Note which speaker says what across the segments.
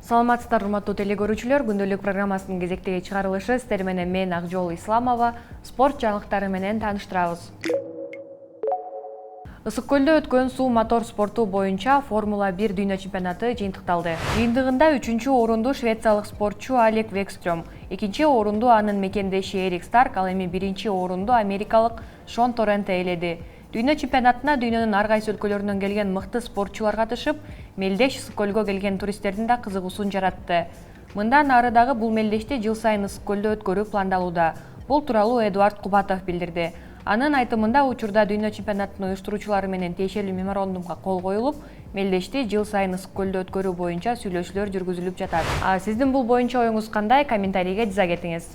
Speaker 1: Саламатсыздар, урматтуу телегөрүүчүлөр, күндөлүк программасынын кезектеги чыгарылышы сиздер менен мен Акжол Исламова спорт жаңылыктары менен тааныштырабыз. Ысык көлдө өткөн суу мотор спорту боюнча Формула 1 дүйнө чемпионаты жыйынтыкталды. Жыйынтыгында 3-чү орунду швециялык спортчу Алек Векстрём, 2-чи орунду анын мекендеши Эрик Старк, ал эми 1-чи орунду америкалык Шон Торрент ээледи. Дүйнө чемпионатына дүйнөнүн ар кайсы өлкөлөрүнөн келген мыкты спортчулар катышып, мелдеш ысык көлгө келген туристтердин да кызыгуусун жаратты. Мындан ары дагы бул мелдешти жыл сайын ысык көлдө өткөрүү пландалууда. Бул тууралуу Эдуард Кубатов билдирди. Анын айтымында учурда дүйнө чемпионатынын уюштуруучулары менен тиешелүү меморандумга кол коюлуп, мелдешти жыл сайын ысык көлдө өткөрүү боюнча сүйлөшүүлөр жүргүзүлүп жатат. Сиздин бул боюнча оюңуз кандай? Комментарийге жаза кетиңиз.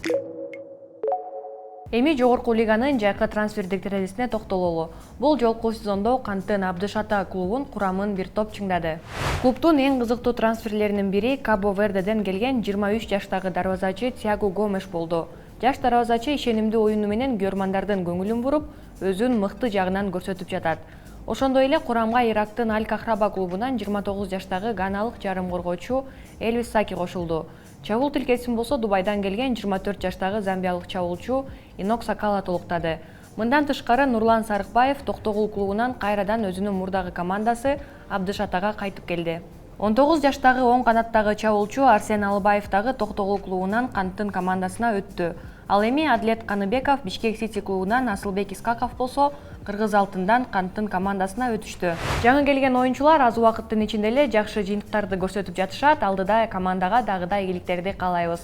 Speaker 1: Эми жогорку лиганын жайкы трансфердик терезесине токтололу. Бул жолку сезондо Канттын Абдыш Ата клубунун курамын бир топ чыңдады. Клубдун эң кызыктуу трансферлеринин бири Кабо Вердеден келген 23 жаштагы дарбазачы Тиаго Гомеш болду. Жаш дарбазачы ишенимдүү оюну менен көрмандардын көңүлүн буруп, өзүн мыкты жагынан көрсөтүп жатат. Ошондой эле курамга Ирактын Аль-Кахраба клубунан 29 жаштагы ганалык жарым коргоочу Элвис Саки кошулду. Чабуул тилкесин болсо Дубайдан келген 24 жаштагы замбиялык чабуулчу Инок Сакала толуктады. Мындан тышкары Нурлан Сарыкбаев Токтогул клубунан кайрадан өзүнүн мурдагы командасы Абдыш Атага кайтып келди. 19 жаштагы оң канаттагы чабуулчу Арсен Алыбаев дагы Токтогул клубунан Канттын командасына өттү. Ал эми Адлет Каныбеков Бишкек Сити клубунан Асылбек Искаков болсо Кыргыз алтындан Канттын командасына өтүштү. Жаңы келген оюнчулар аз убакыттын ичинде эле жакшы жыйынтыктарды көрсөтүп жатышат. Алдыда командага дагы да ийгиликтерди каалайбыз.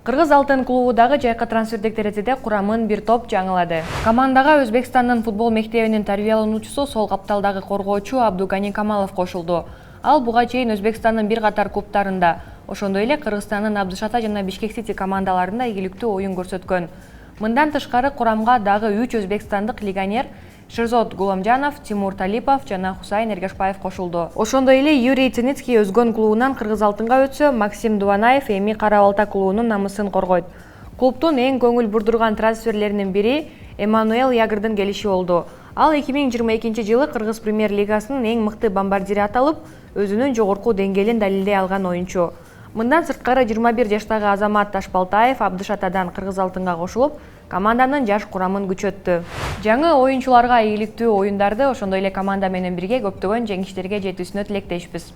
Speaker 1: Кыргыз алтын клубу дагы жайкы трансфердик терезеде курамын бир топ жаңылады. Командага Өзбекстандын футбол мектебинин тарбиялануучусу сол капталдагы коргоочу Абдугани Камалов кошулду. Ал буга чейин Өзбекстандын бир катар клубтарында, ошондой эле Кыргызстандын Абдыш Ата жана Бишкек Сити командаларында ийгиликтүү оюн көрсөткөн. Мындан тышкары курамга дагы 3 өзбекстандык легионер Шерзот Гуламжанов, Тимур Талипов жана Хусайн Эргашбаев кошулду. Ошондой эле Юрий Ценицкий өзгөн клубунан Кыргыз алтынга өтсө, Максим Дуанаев эми Кара Балта клубунун намысын коргойт. Клубдун эң көңүл бурдурган трансферлеринин бири Эммануэл Ягырдын келиши болду. Ал 2022 жылы Кыргыз премьер-лигасынын эң мыкты бомбардири аталып, өзүнүн жогорку деңгээлин далилдей алган оюнчу. Мындан сырткары 21 жаштагы Азамат Ташбалтаев Абдыш Атадан Кыргыз алтынга кошулуп, команданын жаш курамын күчөттү. Жаңы оюнчуларга ийгиликтүү оюндарды, ошондой эле команда менен бирге көптөгөн жеңиштерге жетүүсүнө тилектешпиз.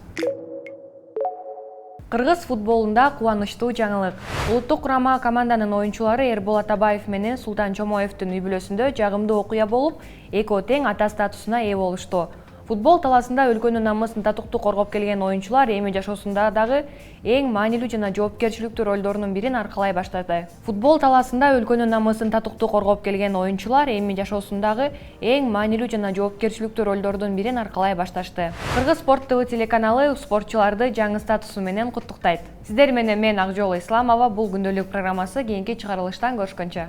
Speaker 1: Кыргыз футболунда кубанычтуу жаңылык. Улуттук курама команданын оюнчулары Эрбол Атабаев менен Султан Чомоевдин үй бүлөсүндө жагымдуу окуя болуп, экөө тең ата статусуна ээ болушту. Футбол таласында өлкөнүн намысын татыктуу коргоп келген оюнчулар эми жашоосунда дагы эң маанилүү жана жоопкерчиликтүү ролдорунун бирин аркалай баштады. Футбол таласында өлкөнүн намысын татыктуу коргоп келген оюнчулар эми жашоосундагы эң маанилүү жана жоопкерчиликтүү ролдордун бирин аркалай башташты. Кыргыз Спорт ТВ телеканалы спортчуларды жаңы статусу менен куттуктайт. Сиздер менен мен Акжол Исламова. Бул күндөлүк программасы кийинки чыгарылыштан көрүшкөнчө.